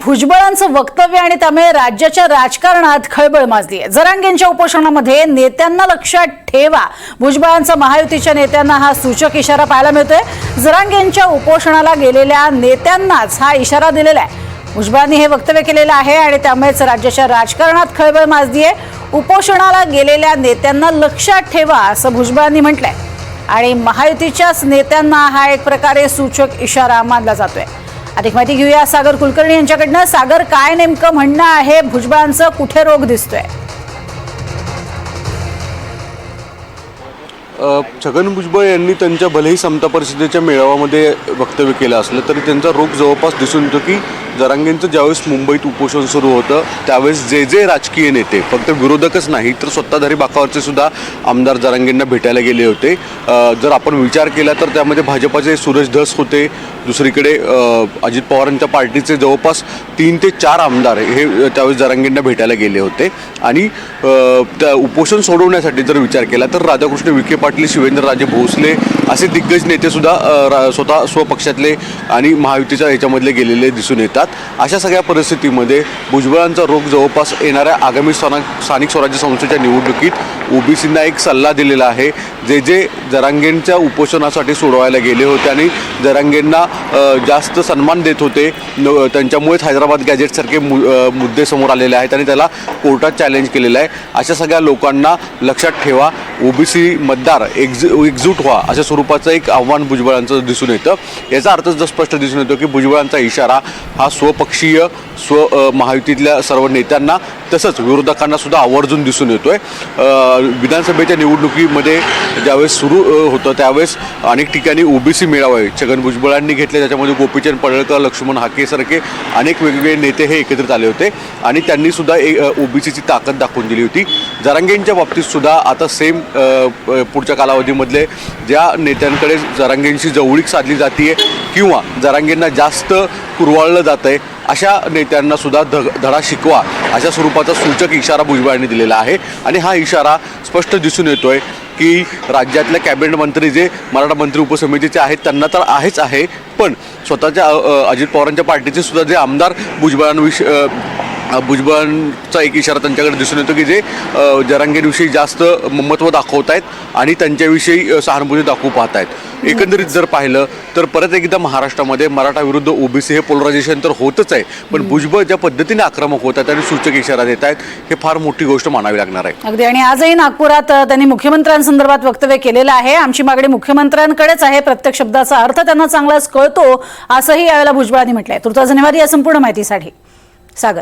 भुजबळांचं वक्तव्य आणि त्यामुळे राज्याच्या राजकारणात खळबळ माजली आहे। जरांगेंच्या उपोषणामध्ये नेत्यांना लक्षात ठेवा, भुजबळांचा महायुतीच्या नेत्यांना हा सूचक इशारा पाहायला मिळतोय। जरांगेंच्या उपोषणाला गेलेल्या नेत्यांनाच हा इशारा दिलेला आहे। भुजबळांनी हे वक्तव्य केलेलं आहे आणि त्यामुळेच राज्याच्या राजकारणात खळबळ माजली आहे। उपोषणाला गेलेल्या नेत्यांना लक्षात ठेवा असं भुजबळांनी म्हटलंय आणि महायुतीच्याच नेत्यांना हा एक प्रकारे सूचक इशारा मानला जातोय। अधिक माहिती घेऊया सागर कुलकर्णी यांच्याकडनं। सागर, काय नेमकं म्हणणं आहे भुजबळांचं, कुठे रोग दिसतोय? छगन भुजबळ यांनी त्यांच्या भलेही समता परिषदेच्या मेळाव्यामध्ये वक्तव्य केलं असलं तरी त्यांचा रोग जवळपास दिसून येतो की जरांगेंचं ज्यावेळेस मुंबईत उपोषण सुरू होतं त्यावेळेस जे राजकीय नेते, फक्त विरोधकच नाही तर सत्ताधारी बाकावरचे सुद्धा आमदार जरांगेंना भेटायला गेले होते। जर आपण विचार केला तर त्यामध्ये भाजपाचे सुरेश धस होते, दुसरीकडे अजित पवारांच्या पार्टीचे जवळपास 3 ते 4 आमदार हे त्यावेळेस जरांगेंना भेटायला गेले होते। आणि त्या उपोषण सोडवण्यासाठी जर विचार केला तर राधाकृष्ण विखे पाटील, शिवेंद्रराजे भोसले असे दिग्गज नेते सुद्धा स्वतः स्वपक्षातले आणि महायुतीच्या ह्याच्यामधले गेलेले दिसून येतात। अशा सगळ्या परिस्थितीमध्ये भुजबळांचा रोग जवळपास येणाऱ्या आगामी स्थानिक स्वराज्य संस्थेच्या निवडणुकीत ओबीसींना एक सल्ला दिलेला आहे। जे जरांगेंच्या उपोषणासाठी सोडवायला गेले होते आणि जरांगेंना जास्त सन्मान देत होते, त्यांच्यामुळेच हैदराबाद गॅजेटसारखे मुद्दे समोर आलेले आहेत आणि त्याला कोर्टात चॅलेंज केलेलं आहे। अशा सगळ्या लोकांना लक्षात ठेवा, ओबीसी मतदार एकजूट व्हा अशा स्वरूपाचं एक आव्हान भुजबळांचं दिसून येतं। याचा अर्थ जर स्पष्ट दिसून येतो की भुजबळांचा इशारा हा स्वपक्षीय महायुतीतल्या सर्व नेत्यांना तसंच विरोधकांना सुद्धा आवर्जून दिसून येतोय। विधानसभेच्या निवडणुकीमध्ये ज्यावेळेस सुरू होतं त्यावेळेस अनेक ठिकाणी ओबीसी मेळावे छगन भुजबळांनी घेतले, त्याच्यामध्ये गोपीचंद पडळकर, लक्ष्मण हाकेसारखे अनेक वेगवेगळे नेते हे एकत्रित आले होते आणि त्यांनी सुद्धा ओबीसीची ताकद दाखवून दिली होती। जरांगेंच्या बाबतीत सुद्धा आता सेम पुढच्या कालावधीमधले ज्या नेत्यांकडे जरांगेंशी जवळीक साधली जाते किंवा जरांगेंना जास्त कुरवाळलं जातं आहे अशा नेत्यांना सुद्धा धडा शिकवा अशा स्वरूपाचा सूचक इशारा भुजबळांनी दिलेला आहे। आणि हा इशारा स्पष्ट दिसून येतोय की राज्यातले कॅबिनेट मंत्री जे मराठा मंत्री उपसमितीचे आहेत त्यांना तर आहेच आहे, पण स्वतःच्या अजित पवारांच्या पार्टीचे सुद्धा जे आमदार भुजबळांचा एक इशारा त्यांच्याकडे दिसून येतो की जे जरांगेंविषयी जास्त महत्त्व दाखवत आहेत आणि त्यांच्याविषयी सहानुभूती दाखवू पाहत आहेत। एकंदरीत जर पाहिलं तर परत एकदा महाराष्ट्रामध्ये मराठा विरुद्ध ओबीसी हे पोलरायझेशन तर होतच आहे, पण भुजबळ ज्या पद्धतीने आक्रमक होत आहेत आणि सूचक इशारा देत आहेत हे फार मोठी गोष्ट मानावी लागणार आहे। अगदी, आणि आजही नागपुरात त्यांनी मुख्यमंत्र्यांसंदर्भात वक्तव्य केलेलं आहे। आमची मागणी मुख्यमंत्र्यांकडेच आहे, प्रत्येक शब्दाचा अर्थ त्यांना चांगलाच कळतो असंही यावेळेला भुजबळांनी म्हटलंय। तुर्तास धन्यवाद या संपूर्ण माहितीसाठी सागर।